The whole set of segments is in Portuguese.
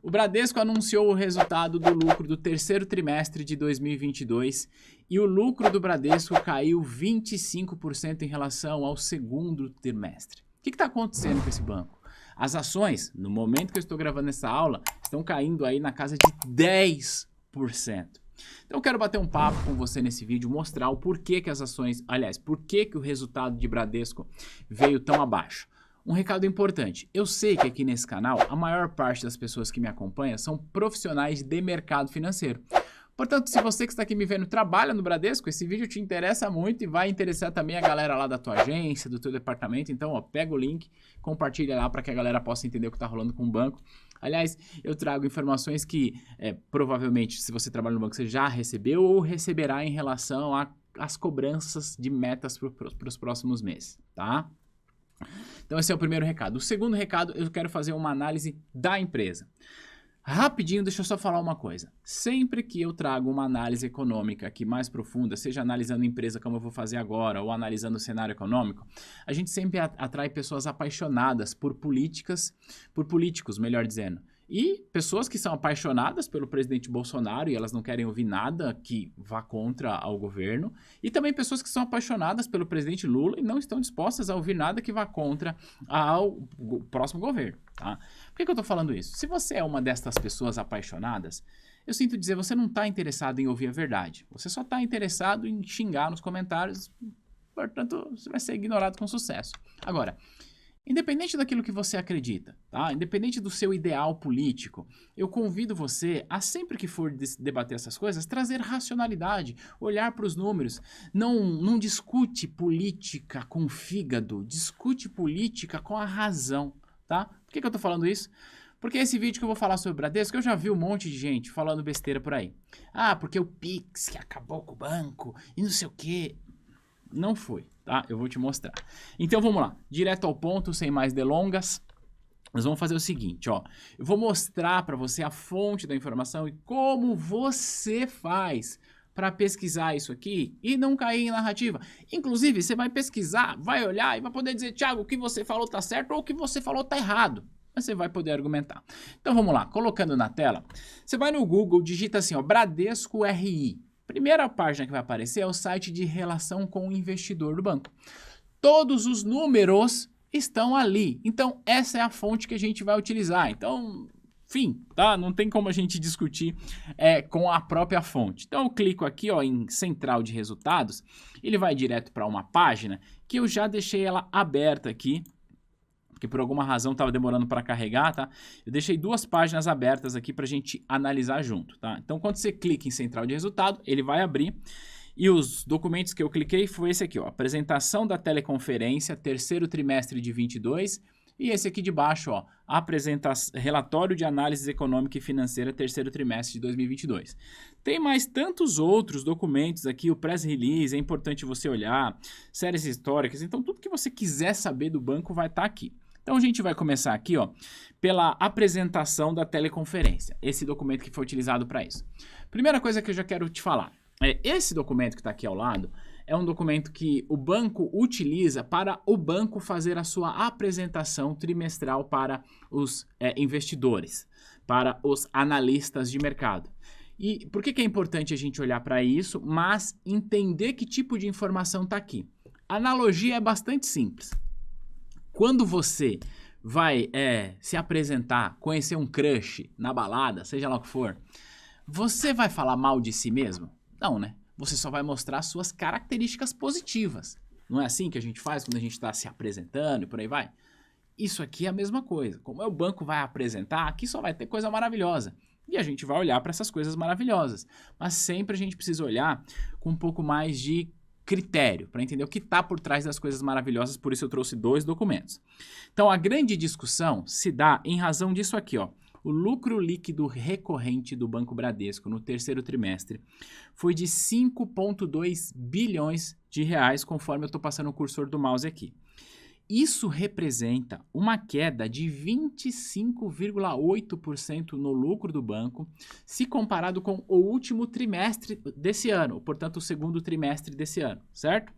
O Bradesco anunciou o resultado do lucro do terceiro trimestre de 2022 e o lucro do Bradesco caiu 25% em relação ao segundo trimestre. O que está acontecendo com esse banco? As ações, no momento que eu estou gravando essa aula, estão caindo aí na casa de 10%. Então eu quero bater um papo com você nesse vídeo, mostrar o porquê que as ações, aliás, porquê que o resultado de Bradesco veio tão abaixo. Um recado importante, eu sei que aqui nesse canal a maior parte das pessoas que me acompanham são profissionais de mercado financeiro. Portanto, se você que está aqui me vendo trabalha no Bradesco, esse vídeo te interessa muito e vai interessar também a galera lá da tua agência, do teu departamento. Então, ó, pega o link, compartilha lá para que a galera possa entender o que está rolando com o banco. Aliás, eu trago informações que provavelmente, se você trabalha no banco, você já recebeu ou receberá em relação às cobranças de metas para os próximos meses, tá? Então esse é o primeiro recado. O segundo recado, eu quero fazer uma análise da empresa. Rapidinho, deixa eu só falar uma coisa. Sempre que eu trago uma análise econômica aqui mais profunda, seja analisando a empresa como eu vou fazer agora, ou analisando o cenário econômico, a gente sempre atrai pessoas apaixonadas por políticos, melhor dizendo. E pessoas que são apaixonadas pelo presidente Bolsonaro e elas não querem ouvir nada que vá contra ao governo. E também pessoas que são apaixonadas pelo presidente Lula e não estão dispostas a ouvir nada que vá contra ao próximo governo. Tá? Por que eu estou falando isso? Se você é uma destas pessoas apaixonadas, eu sinto dizer, você não está interessado em ouvir a verdade. Você só está interessado em xingar nos comentários, portanto, você vai ser ignorado com sucesso. Agora, independente daquilo que você acredita, tá? Independente do seu ideal político, eu convido você a sempre que for debater essas coisas, trazer racionalidade, olhar para os números. Não discute política com fígado, discute política com a razão, tá? Por que eu tô falando isso? Porque esse vídeo que eu vou falar sobre o Bradesco, eu já vi um monte de gente falando besteira por aí. Ah, porque o Pix que acabou com o banco e não sei o quê. Não foi, tá? Eu vou te mostrar. Então vamos lá, direto ao ponto, sem mais delongas. Nós vamos fazer o seguinte, ó. Eu vou mostrar para você a fonte da informação e como você faz para pesquisar isso aqui e não cair em narrativa. Inclusive, você vai pesquisar, vai olhar e vai poder dizer, Thiago, o que você falou tá certo ou o que você falou tá errado. Mas você vai poder argumentar. Então vamos lá, colocando na tela. Você vai no Google, digita assim, ó, Bradesco RI. Primeira página que vai aparecer é o site de relação com o investidor do banco. Todos os números estão ali. Então, essa é a fonte que a gente vai utilizar. Então, enfim, tá? Não tem como a gente discutir com a própria fonte. Então, eu clico aqui ó, em central de resultados. Ele vai direto para uma página que eu já deixei ela aberta aqui, porque por alguma razão estava demorando para carregar, tá? Eu deixei duas páginas abertas aqui para a gente analisar junto, tá? Então, quando você clica em central de resultado, ele vai abrir e os documentos que eu cliquei foi esse aqui, ó, apresentação da teleconferência, terceiro trimestre de 22 e esse aqui de baixo, ó, relatório de análise econômica e financeira, terceiro trimestre de 2022. Tem mais tantos outros documentos aqui, o press release, é importante você olhar, séries históricas, então tudo que você quiser saber do banco vai estar aqui. Então a gente vai começar aqui, ó, pela apresentação da teleconferência, esse documento que foi utilizado para isso. Primeira coisa que eu já quero te falar, esse documento que está aqui ao lado é um documento que o banco utiliza para o banco fazer a sua apresentação trimestral para os investidores, para os analistas de mercado. E por que é importante a gente olhar para isso, mas entender que tipo de informação está aqui? A analogia é bastante simples. Quando você vai se apresentar, conhecer um crush na balada, seja lá o que for, você vai falar mal de si mesmo? Não, né? Você só vai mostrar suas características positivas. Não é assim que a gente faz quando a gente está se apresentando e por aí vai? Isso aqui é a mesma coisa. Como o banco vai apresentar, aqui só vai ter coisa maravilhosa. E a gente vai olhar para essas coisas maravilhosas. Mas sempre a gente precisa olhar com um pouco mais de critério, para entender o que está por trás das coisas maravilhosas, por isso eu trouxe dois documentos. Então a grande discussão se dá em razão disso aqui, ó. O lucro líquido recorrente do Banco Bradesco no terceiro trimestre foi de 5,2 bilhões de reais, conforme eu estou passando o cursor do mouse aqui. Isso representa uma queda de 25,8% no lucro do banco, se comparado com o último trimestre desse ano, portanto o segundo trimestre desse ano, certo?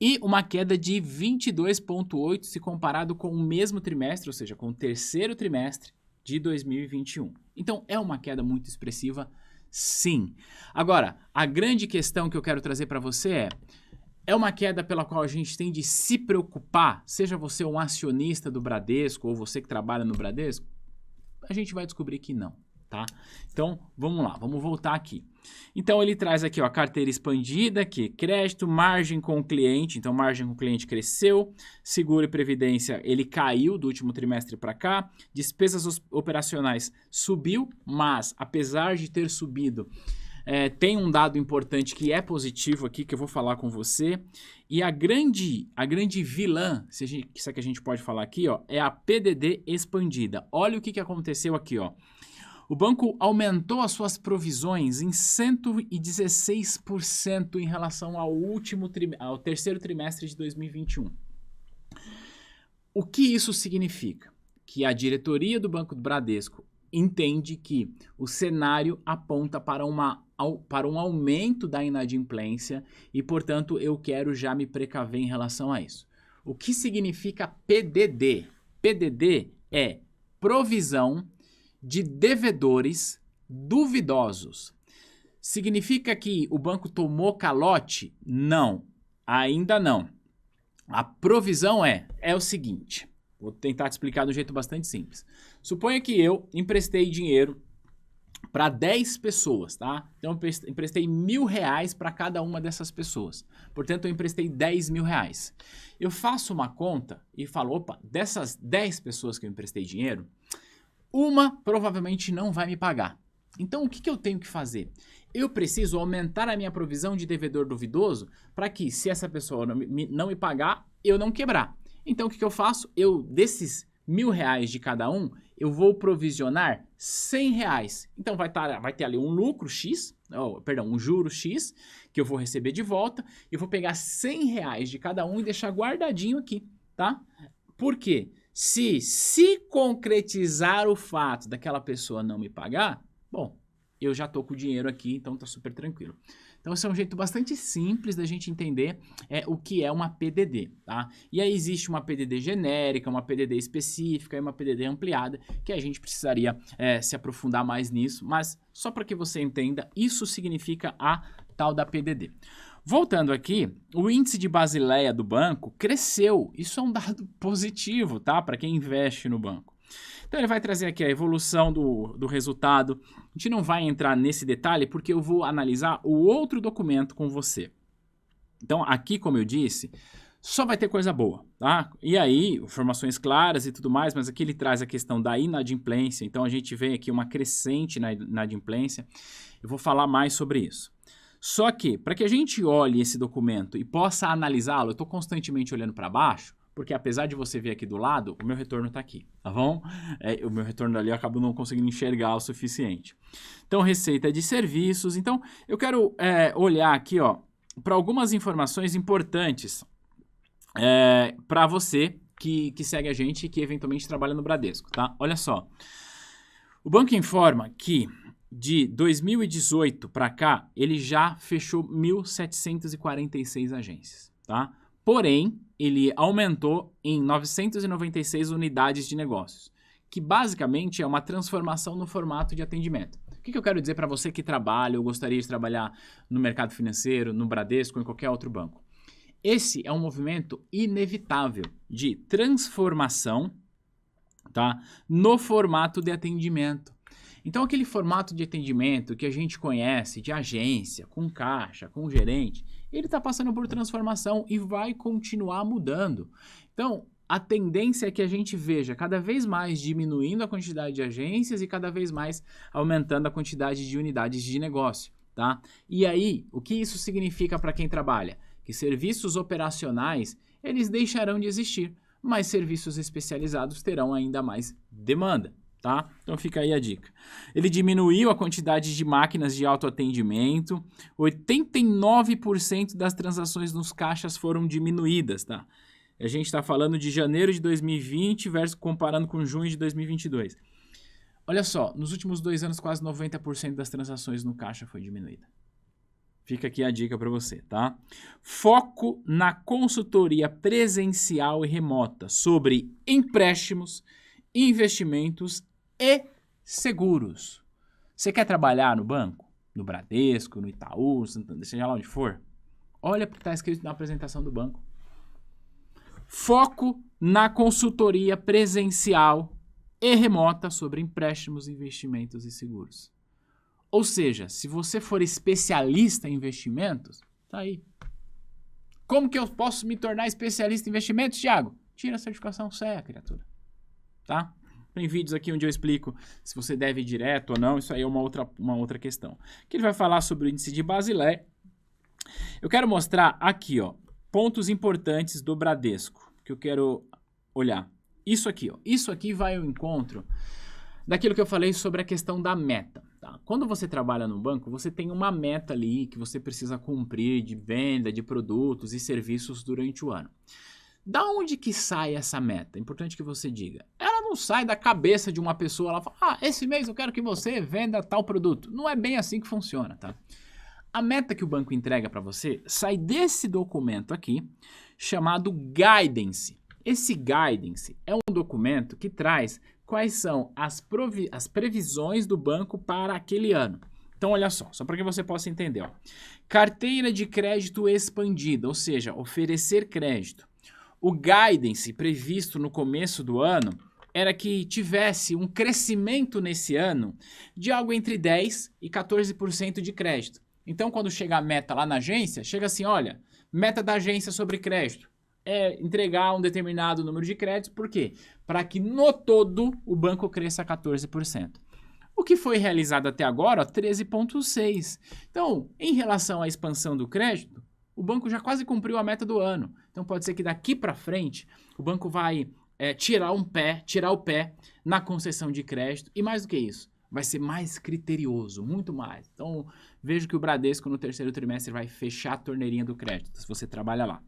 E uma queda de 22,8% se comparado com o mesmo trimestre, ou seja, com o terceiro trimestre de 2021. Então, é uma queda muito expressiva, sim. Agora, a grande questão que eu quero trazer para você é uma queda pela qual a gente tem de se preocupar, seja você um acionista do Bradesco ou você que trabalha no Bradesco, a gente vai descobrir que não, tá? Então, vamos lá, vamos voltar aqui. Então, ele traz aqui, ó, a carteira expandida, aqui, crédito, margem com o cliente, então margem com o cliente cresceu, seguro e previdência, ele caiu do último trimestre para cá, despesas operacionais subiu, mas apesar de ter subido, tem um dado importante que é positivo aqui, que eu vou falar com você. E a grande vilã, se é que a gente pode falar aqui, ó, é a PDD expandida. Olha o que aconteceu aqui, ó. O banco aumentou as suas provisões em 116% em relação ao terceiro trimestre de 2021. O que isso significa? Que a diretoria do Banco do Bradesco entende que o cenário aponta para um aumento da inadimplência e, portanto, eu quero já me precaver em relação a isso. O que significa PDD? PDD é provisão de devedores duvidosos. Significa que o banco tomou calote? Não, ainda não. A provisão é o seguinte, vou tentar te explicar de um jeito bastante simples. Suponha que eu emprestei dinheiro para 10 pessoas, tá? Então eu emprestei R$1.000 para cada uma dessas pessoas. Portanto, eu emprestei R$10.000. Eu faço uma conta e falo, opa, dessas 10 pessoas que eu emprestei dinheiro, uma provavelmente não vai me pagar. Então, o que eu tenho que fazer? Eu preciso aumentar a minha provisão de devedor duvidoso para que, se essa pessoa não me pagar, eu não quebrar. Então, o que eu faço? Desses R$1.000 de cada um, eu vou provisionar R$100. Então, vai ter ali um lucro X, um juro X, que eu vou receber de volta. Eu vou pegar R$100 de cada um e deixar guardadinho aqui, tá? Por quê? Se concretizar o fato daquela pessoa não me pagar, bom, eu já tô com o dinheiro aqui, então tá super tranquilo. Então esse é um jeito bastante simples da gente entender o que é uma PDD, tá? E aí existe uma PDD genérica, uma PDD específica e uma PDD ampliada, que a gente precisaria se aprofundar mais nisso, mas só para que você entenda, isso significa a tal da PDD. Voltando aqui, o índice de Basileia do banco cresceu. Isso é um dado positivo, tá? Para quem investe no banco. Então ele vai trazer aqui a evolução do resultado. A gente não vai entrar nesse detalhe porque eu vou analisar o outro documento com você. Então aqui, como eu disse, só vai ter coisa boa, tá? E aí, informações claras e tudo mais, mas aqui ele traz a questão da inadimplência. Então a gente vê aqui uma crescente na inadimplência. Eu vou falar mais sobre isso. Só que, para que a gente olhe esse documento e possa analisá-lo, eu estou constantemente olhando para baixo, porque apesar de você ver aqui do lado, o meu retorno está aqui, tá bom? O meu retorno ali eu acabo não conseguindo enxergar o suficiente. Então, receita de serviços. Então, eu quero olhar aqui, ó, para algumas informações importantes para você que segue a gente e que eventualmente trabalha no Bradesco, tá? Olha só. O banco informa que de 2018 para cá, ele já fechou 1.746 agências, tá? Porém, ele aumentou em 996 unidades de negócios, que basicamente é uma transformação no formato de atendimento. O que eu quero dizer para você que trabalha ou gostaria de trabalhar no mercado financeiro, no Bradesco ou em qualquer outro banco? Esse é um movimento inevitável de transformação, tá? No formato de atendimento. Então, aquele formato de atendimento que a gente conhece de agência, com caixa, com gerente, ele está passando por transformação e vai continuar mudando. Então, a tendência é que a gente veja cada vez mais diminuindo a quantidade de agências e cada vez mais aumentando a quantidade de unidades de negócio, tá? E aí, o que isso significa para quem trabalha? Que serviços operacionais, eles deixarão de existir, mas serviços especializados terão ainda mais demanda. Tá? Então fica aí a dica. Ele diminuiu a quantidade de máquinas de autoatendimento, 89% das transações nos caixas foram diminuídas, tá? A gente está falando de janeiro de 2020 comparando com junho de 2022. Olha só, nos últimos 2 anos quase 90% das transações no caixa foi diminuída. Fica aqui a dica para você, tá? Foco na consultoria presencial e remota sobre empréstimos, investimentos e seguros. Você quer trabalhar no banco? No Bradesco, no Itaú, seja lá onde for? Olha o que está escrito na apresentação do banco. Foco na consultoria presencial e remota sobre empréstimos, investimentos e seguros. Ou seja, se você for especialista em investimentos, tá aí. Como que eu posso me tornar especialista em investimentos, Thiago? Tira a certificação CEA, criatura. Tá? Tem vídeos aqui onde eu explico se você deve ir direto ou não, isso aí é uma outra questão. Aqui ele vai falar sobre o índice de Basileia. Eu quero mostrar aqui, ó, pontos importantes do Bradesco, que eu quero olhar. Isso aqui, ó. Isso aqui vai ao encontro daquilo que eu falei sobre a questão da meta. Tá? Quando você trabalha no banco, você tem uma meta ali que você precisa cumprir de venda de produtos e serviços durante o ano. Da onde que sai essa meta? É importante que você diga. Ela não sai da cabeça de uma pessoa, ela fala, esse mês eu quero que você venda tal produto. Não é bem assim que funciona, tá? A meta que o banco entrega para você sai desse documento aqui, chamado Guidance. Esse Guidance é um documento que traz quais são as previsões do banco para aquele ano. Então, olha só para que você possa entender. Ó. Carteira de crédito expandida, ou seja, oferecer crédito. O Guidance previsto no começo do ano era que tivesse um crescimento nesse ano de algo entre 10% e 14% de crédito. Então, quando chega a meta lá na agência, chega assim, olha, meta da agência sobre crédito é entregar um determinado número de créditos. Por quê? Para que no todo o banco cresça 14%. O que foi realizado até agora, 13,6%. Então, em relação à expansão do crédito, o banco já quase cumpriu a meta do ano. Então, pode ser que daqui para frente o banco vai tirar o pé na concessão de crédito e mais do que isso, vai ser mais criterioso, muito mais. Então, vejo que o Bradesco no terceiro trimestre vai fechar a torneirinha do crédito, se você trabalha lá.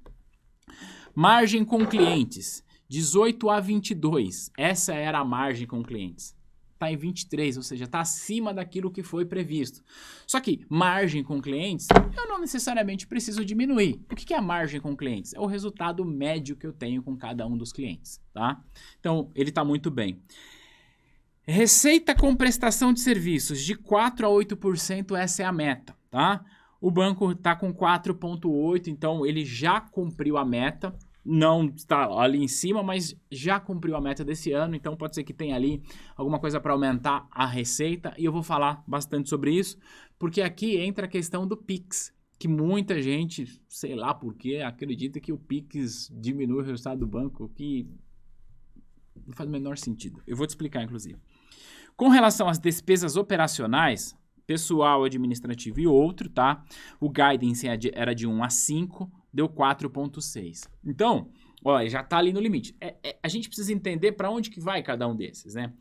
Margem com clientes, 18 a 22. Essa era a margem com clientes. Está em 23, ou seja, está acima daquilo que foi previsto. Só que margem com clientes, eu não necessariamente preciso diminuir. O que é a margem com clientes? É o resultado médio que eu tenho com cada um dos clientes, tá? Então, ele está muito bem. Receita com prestação de serviços, de 4 a 8%, essa é a meta, tá? O banco está com 4,8%, então ele já cumpriu a meta. Não está ali em cima, mas já cumpriu a meta desse ano, então pode ser que tenha ali alguma coisa para aumentar a receita, e eu vou falar bastante sobre isso, porque aqui entra a questão do Pix, que muita gente, sei lá por quê, acredita que o Pix diminui o resultado do banco, que não faz o menor sentido. Eu vou te explicar, inclusive. Com relação às despesas operacionais, pessoal, administrativo e outro, tá? O guidance era de 1 a 5, deu 4,6. Então, ó, já tá ali no limite. A gente precisa entender para onde que vai cada um desses, né?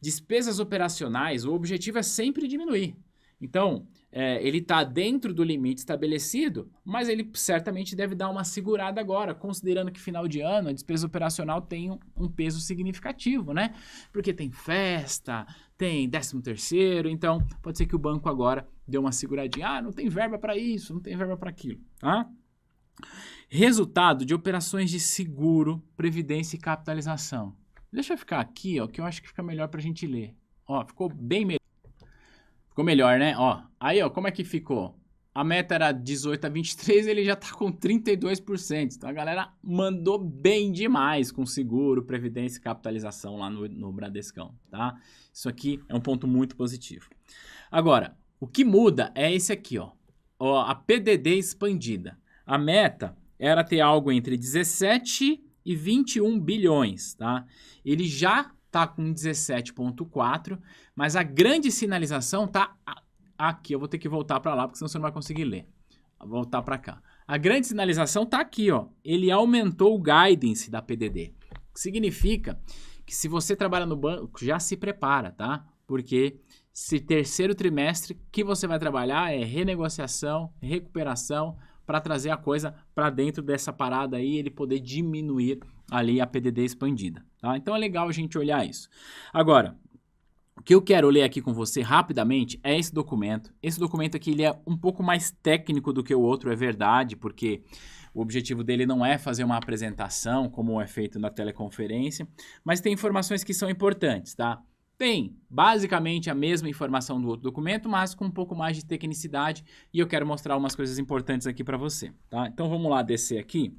Despesas operacionais, o objetivo é sempre diminuir. Então, ele está dentro do limite estabelecido, mas ele certamente deve dar uma segurada agora, considerando que final de ano a despesa operacional tem um peso significativo, né? Porque tem festa, tem 13º, então pode ser que o banco agora dê uma seguradinha. Não tem verba para isso, não tem verba para aquilo, tá? Resultado de operações de seguro, previdência e capitalização. Deixa eu ficar aqui, ó, que eu acho que fica melhor para a gente ler. Ó, ficou bem melhor. Ficou melhor, né? Ó, aí, ó, como é que ficou? A meta era 18 a 23, ele já tá com 32%. Então a galera mandou bem demais com seguro, previdência e capitalização lá no Bradescão, tá? Isso aqui é um ponto muito positivo. Agora, o que muda é esse aqui, ó. A PDD expandida. A meta era ter algo entre 17 e 21 bilhões, tá? Ele já tá com 17,4, mas a grande sinalização tá aqui. Eu vou ter que voltar para lá, porque senão você não vai conseguir ler. Vou voltar para cá. A grande sinalização tá aqui, ó. Ele aumentou o guidance da PDD. Significa que se você trabalha no banco, já se prepara, tá? Porque esse terceiro trimestre que você vai trabalhar é renegociação, recuperação, para trazer a coisa para dentro dessa parada aí, ele poder diminuir ali a PDD expandida, tá? Então é legal a gente olhar isso. Agora, o que eu quero ler aqui com você rapidamente é esse documento. Esse documento aqui ele é um pouco mais técnico do que o outro, é verdade, porque o objetivo dele não é fazer uma apresentação, como é feito na teleconferência, mas tem informações que são importantes, tá? Tem basicamente a mesma informação do outro documento, mas com um pouco mais de tecnicidade, e eu quero mostrar umas coisas importantes aqui para você, tá? Então vamos lá descer aqui.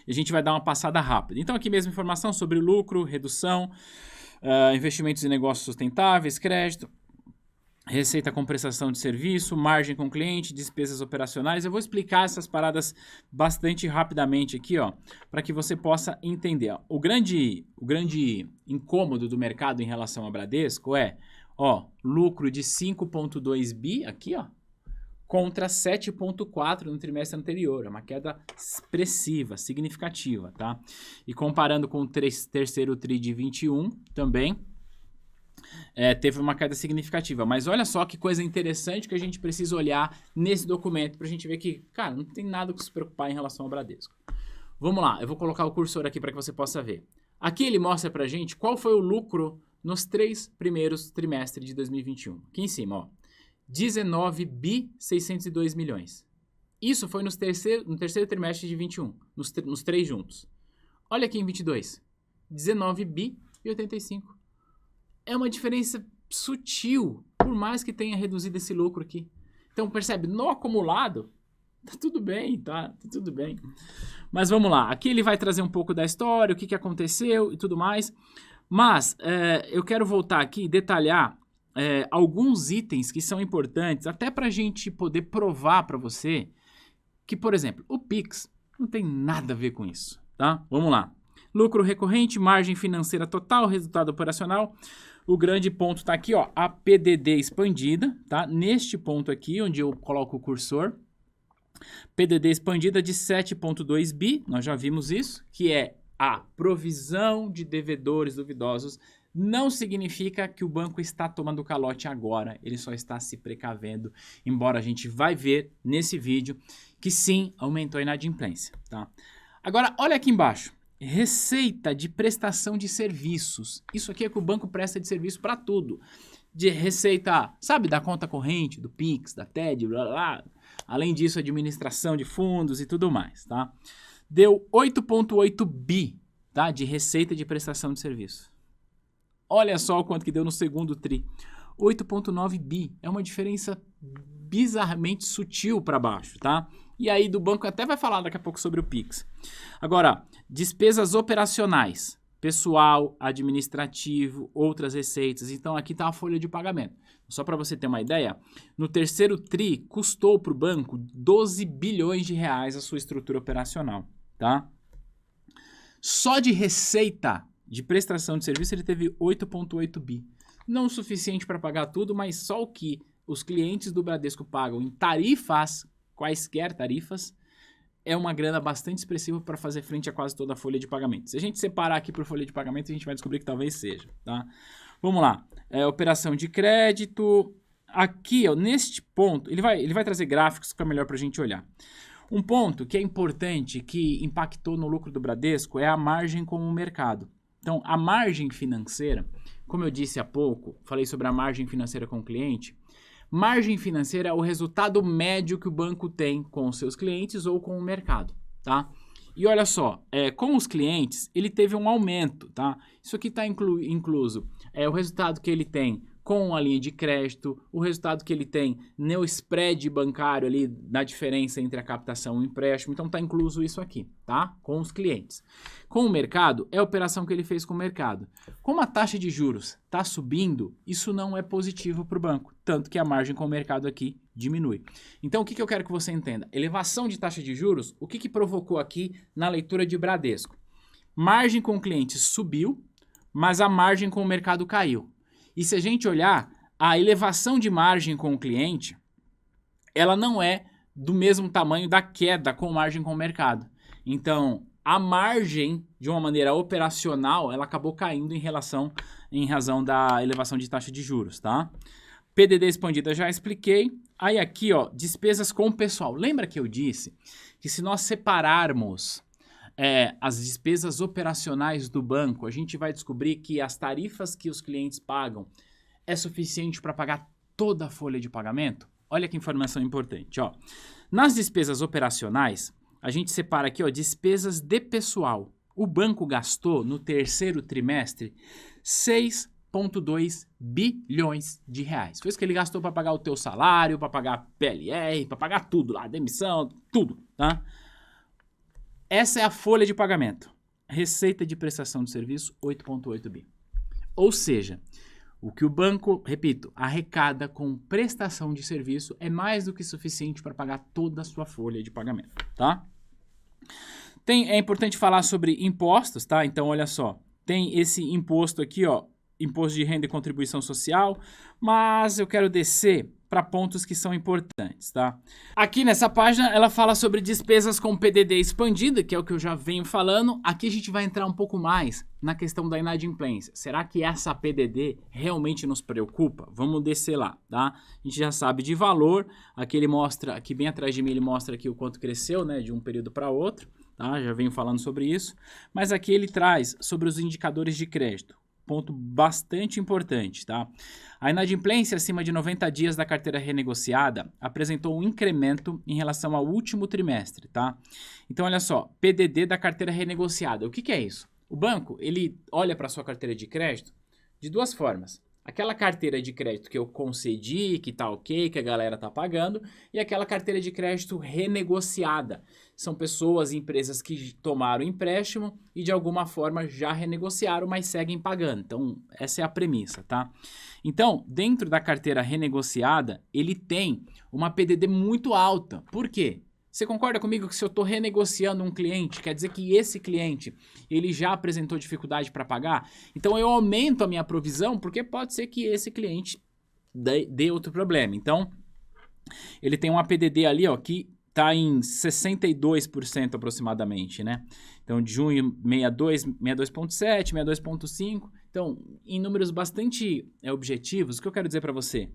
E a gente vai dar uma passada rápida. Então aqui mesmo informação sobre lucro, redução, investimentos em negócios sustentáveis, crédito, receita com prestação de serviço, margem com cliente, despesas operacionais. Eu vou explicar essas paradas bastante rapidamente aqui, ó, para que você possa entender. Ó. O grande incômodo do mercado em relação ao Bradesco é, ó, lucro de 5,2 bi aqui, ó, contra 7,4 no trimestre anterior. É uma queda expressiva, significativa, tá? E comparando com o terceiro TRI de 21 também, teve uma queda significativa. Mas olha só que coisa interessante que a gente precisa olhar nesse documento para a gente ver que, cara, não tem nada que se preocupar em relação ao Bradesco. Vamos lá, eu vou colocar o cursor aqui para que você possa ver. Aqui ele mostra para a gente qual foi o lucro nos 3 primeiros trimestres de 2021. Aqui em cima, ó. 19 bi 602 milhões. Isso foi no terceiro trimestre de 21, nos 3 juntos. Olha aqui em 22. 19 bi e 85. É uma diferença sutil, por mais que tenha reduzido esse lucro aqui. Então, percebe, no acumulado, tá tudo bem, tá? Tá tudo bem. Mas vamos lá, aqui ele vai trazer um pouco da história, o que aconteceu e tudo mais. Mas eu quero voltar aqui e detalhar alguns itens que são importantes, até para a gente poder provar para você que, por exemplo, o Pix não tem nada a ver com isso, tá? Vamos lá. Lucro recorrente, margem financeira total, resultado operacional. O grande ponto está aqui, ó, a PDD expandida, tá? Neste ponto aqui, onde eu coloco o cursor. PDD expandida de 7,2 bi, nós já vimos isso, que é a provisão de devedores duvidosos. Não significa que o banco está tomando calote agora, ele só está se precavendo, embora a gente vai ver nesse vídeo que sim, aumentou a inadimplência, tá? Agora, olha aqui embaixo. Receita de prestação de serviços. Isso aqui é que o banco presta de serviço para tudo. De receita, sabe, da conta corrente, do Pix, da TED, blá, blá, blá. Além disso, administração de fundos e tudo mais, tá? Deu 8,8 bi, tá? De receita de prestação de serviço. Olha só o quanto que deu no segundo TRI. 8,9 bi. É uma diferença bizarramente sutil para baixo, tá? E aí do banco até vai falar daqui a pouco sobre o Pix. Agora, despesas operacionais, pessoal, administrativo, outras receitas. Então aqui está a folha de pagamento. Só para você ter uma ideia, no terceiro TRI custou para o banco 12 bilhões de reais a sua estrutura operacional, tá? Só de receita de prestação de serviço ele teve 8,8 bi. Não o suficiente para pagar tudo, mas só o que os clientes do Bradesco pagam em tarifas, quaisquer tarifas, é uma grana bastante expressiva para fazer frente a quase toda a folha de pagamento. Se a gente separar aqui por folha de pagamento, a gente vai descobrir que talvez seja, tá? Vamos lá. Operação de crédito. Aqui, ó, neste ponto, ele vai trazer gráficos que fica melhor para a gente olhar. Um ponto que é importante, que impactou no lucro do Bradesco, é a margem com o mercado. Então, a margem financeira, como eu disse há pouco, falei sobre a margem financeira com o cliente. Margem financeira é o resultado médio que o banco tem com os seus clientes ou com o mercado, tá? E olha só, com os clientes, ele teve um aumento, tá? Isso aqui está incluso. O resultado que ele tem com a linha de crédito, o resultado que ele tem no spread bancário ali, na diferença entre a captação e o empréstimo. Então, está incluso isso aqui, tá? Com os clientes. Com o mercado, é a operação que ele fez com o mercado. Como a taxa de juros está subindo, isso não é positivo para o banco. Tanto que a margem com o mercado aqui diminui. Então, o que eu quero que você entenda? Elevação de taxa de juros, o que provocou aqui na leitura de Bradesco? Margem com o cliente subiu, mas a margem com o mercado caiu. E se a gente olhar, a elevação de margem com o cliente, ela não é do mesmo tamanho da queda com margem com o mercado. Então, a margem, de uma maneira operacional, ela acabou caindo em razão da elevação de taxa de juros, tá? PDD expandida já expliquei. Aí aqui, ó, despesas com o pessoal. Lembra que eu disse que se nós separarmos as despesas operacionais do banco, a gente vai descobrir que as tarifas que os clientes pagam é suficiente para pagar toda a folha de pagamento? Olha que informação importante, ó. Nas despesas operacionais, a gente separa aqui, ó, despesas de pessoal. O banco gastou no terceiro trimestre 6 8,2 bilhões de reais. Foi isso que ele gastou para pagar o teu salário, para pagar PLR, para pagar tudo lá, demissão, tudo, tá? Essa é a folha de pagamento. Receita de prestação de serviço, 8,8 bi. Ou seja, o que o banco, repito, arrecada com prestação de serviço é mais do que suficiente para pagar toda a sua folha de pagamento, tá? É importante falar sobre impostos, tá? Então, olha só, tem esse imposto aqui, ó, imposto de renda e contribuição social, mas eu quero descer para pontos que são importantes, tá? Aqui nessa página ela fala sobre despesas com PDD expandida, que é o que eu já venho falando. Aqui a gente vai entrar um pouco mais na questão da inadimplência. Será que essa PDD realmente nos preocupa? Vamos descer lá, tá? A gente já sabe de valor. Aqui ele mostra, aqui bem atrás de mim ele mostra aqui o quanto cresceu, né, de um período para outro, tá? Já venho falando sobre isso. Mas aqui ele traz sobre os indicadores de crédito. Ponto bastante importante, tá? A inadimplência acima de 90 dias da carteira renegociada apresentou um incremento em relação ao último trimestre, tá? Então, olha só, PDD da carteira renegociada. O que é isso? O banco, ele olha para a sua carteira de crédito de duas formas. Aquela carteira de crédito que eu concedi, que tá ok, que a galera tá pagando, e aquela carteira de crédito renegociada. São pessoas e empresas que tomaram empréstimo e de alguma forma já renegociaram, mas seguem pagando. Então, essa é a premissa, tá? Então, dentro da carteira renegociada, ele tem uma PDD muito alta. Por quê? Você concorda comigo que se eu estou renegociando um cliente, quer dizer que esse cliente ele já apresentou dificuldade para pagar? Então eu aumento a minha provisão porque pode ser que esse cliente dê outro problema. Então ele tem uma PDD ali, ó, que está em 62% aproximadamente, né? Então de junho 62,7, 62,5. Então em números bastante objetivos, o que eu quero dizer para você?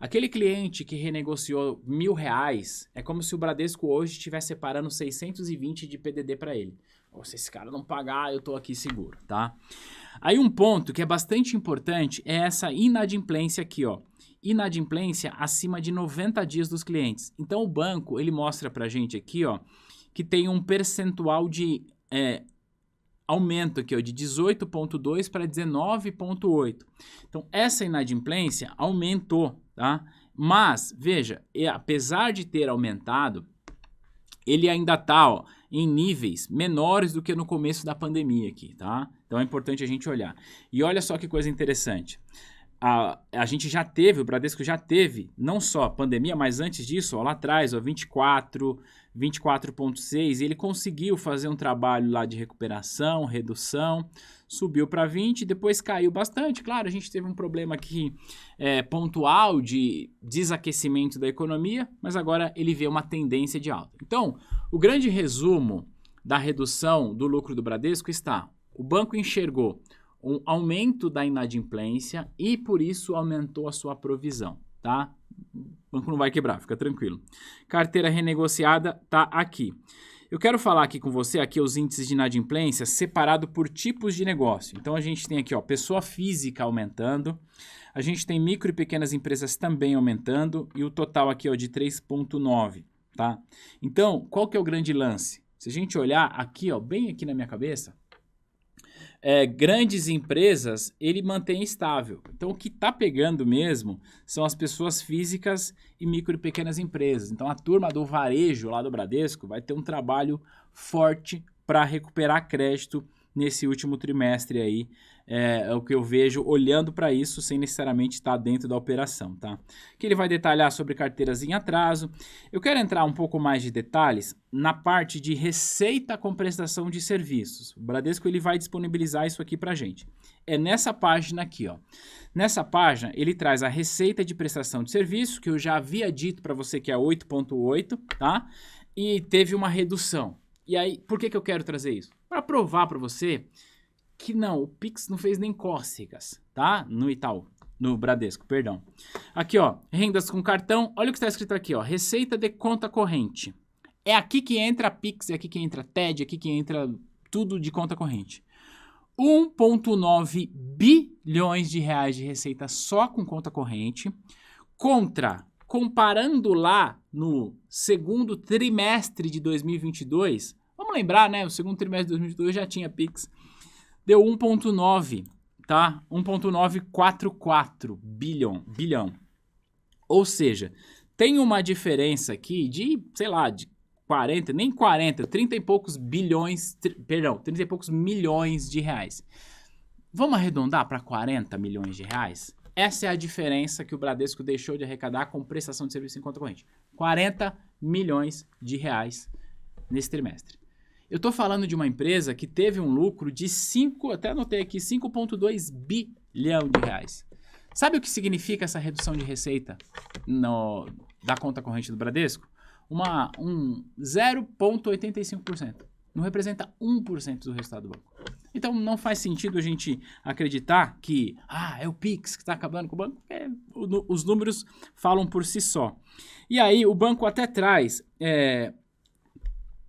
Aquele cliente que renegociou R$1.000, é como se o Bradesco hoje estivesse separando 620 de PDD para ele. Ou se esse cara não pagar, eu tô aqui seguro, tá? Aí um ponto que é bastante importante é essa inadimplência aqui, ó. Inadimplência acima de 90 dias dos clientes. Então o banco, ele mostra pra gente aqui, ó, que tem um percentual de aumento aqui, ó, de 18,2 para 19,8. Então essa inadimplência aumentou, tá? Mas, veja, apesar de ter aumentado, ele ainda tá, ó, em níveis menores do que no começo da pandemia aqui, tá? Então é importante a gente olhar. E olha só que coisa interessante. A gente já teve, o Bradesco já teve, não só a pandemia, mas antes disso, ó, lá atrás, ó, 24,6, e ele conseguiu fazer um trabalho lá de recuperação, redução, subiu para 20, depois caiu bastante. Claro, a gente teve um problema aqui pontual de desaquecimento da economia, mas agora ele vê uma tendência de alta. Então, o grande resumo da redução do lucro do Bradesco está: o banco enxergou um aumento da inadimplência e por isso aumentou a sua provisão, tá? O banco não vai quebrar, fica tranquilo. Carteira renegociada tá aqui. Eu quero falar aqui com você, aqui os índices de inadimplência separado por tipos de negócio. Então a gente tem aqui, ó, pessoa física aumentando, a gente tem micro e pequenas empresas também aumentando e o total aqui, ó, de 3,9, tá? Então, qual que é o grande lance? Se a gente olhar aqui, ó, bem aqui na minha cabeça, grandes empresas, ele mantém estável. Então, o que está pegando mesmo são as pessoas físicas e micro e pequenas empresas. Então, a turma do varejo lá do Bradesco vai ter um trabalho forte para recuperar crédito nesse último trimestre aí. É o que eu vejo olhando para isso sem necessariamente estar dentro da operação, tá? Que ele vai detalhar sobre carteiras em atraso. Eu quero entrar um pouco mais de detalhes na parte de receita com prestação de serviços. O Bradesco ele vai disponibilizar isso aqui para gente. É nessa página aqui, ó. Nessa página ele traz a receita de prestação de serviço, que eu já havia dito para você que é 8,8, tá? E teve uma redução. E aí, por que eu quero trazer isso? Para provar para você que não, o Pix não fez nem cócegas, tá? No Itaú, no Bradesco, perdão. Aqui, ó, rendas com cartão, olha o que está escrito aqui, ó, receita de conta corrente. É aqui que entra Pix, é aqui que entra TED, é aqui que entra tudo de conta corrente. 1,9 bilhões de reais de receita só com conta corrente, comparando lá no segundo trimestre de 2022, vamos lembrar, né, o segundo trimestre de 2022 já tinha Pix, deu 1,9, tá? 1,944 bilhão. Ou seja, tem uma diferença aqui de, sei lá, de 40, nem 40, 30 e poucos bilhões, 30 e poucos milhões de reais. Vamos arredondar para 40 milhões de reais? Essa é a diferença que o Bradesco deixou de arrecadar com prestação de serviço em conta corrente. 40 milhões de reais nesse trimestre. Eu estou falando de uma empresa que teve um lucro de até anotei aqui, 5,2 bilhão de reais. Sabe o que significa essa redução de receita da conta corrente do Bradesco? 0,85%. Não representa 1% do resultado do banco. Então não faz sentido a gente acreditar que é o Pix que está acabando com o banco. Os números falam por si só. E aí o banco até traz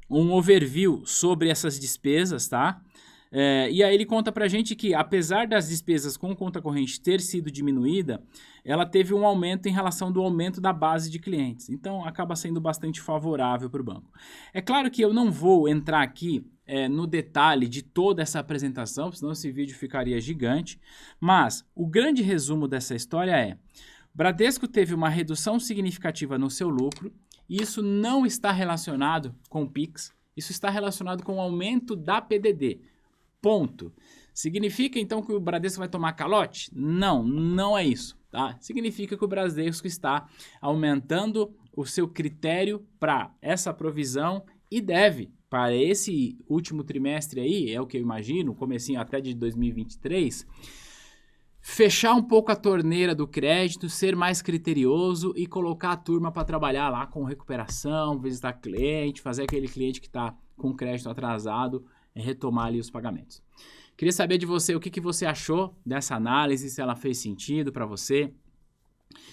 um overview sobre essas despesas, tá? E aí ele conta pra gente que, apesar das despesas com conta corrente ter sido diminuída, ela teve um aumento em relação do aumento da base de clientes. Então, acaba sendo bastante favorável para o banco. É claro que eu não vou entrar aqui no detalhe de toda essa apresentação, senão esse vídeo ficaria gigante. Mas o grande resumo dessa história é: Bradesco teve uma redução significativa no seu lucro, e isso não está relacionado com o Pix, isso está relacionado com o aumento da PDD. Ponto. Significa então que o Bradesco vai tomar calote? Não, não é isso, tá? Significa que o Bradesco está aumentando o seu critério para essa provisão e deve, para esse último trimestre aí, é o que eu imagino, comecinho até de 2023, fechar um pouco a torneira do crédito, ser mais criterioso e colocar a turma para trabalhar lá com recuperação, visitar cliente, fazer aquele cliente que está com crédito atrasado retomar ali os pagamentos. Queria saber de você o que você achou dessa análise, se ela fez sentido para você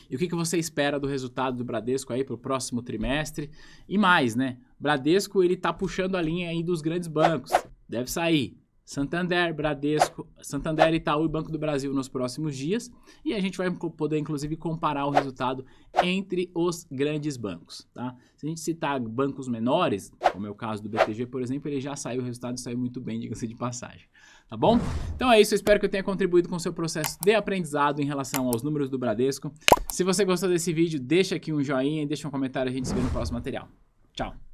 e o que você espera do resultado do Bradesco aí para o próximo trimestre e mais, né? Bradesco ele tá puxando a linha aí dos grandes bancos, deve sair Santander, Bradesco, Santander, Itaú e Banco do Brasil nos próximos dias e a gente vai poder inclusive comparar o resultado entre os grandes bancos, tá? Se a gente citar bancos menores, como é o caso do BTG, por exemplo, ele já saiu, o resultado saiu muito bem, diga-se de passagem, tá bom? Então é isso, eu espero que eu tenha contribuído com o seu processo de aprendizado em relação aos números do Bradesco. Se você gostou desse vídeo, deixa aqui um joinha e deixa um comentário, a gente se vê no próximo material. Tchau!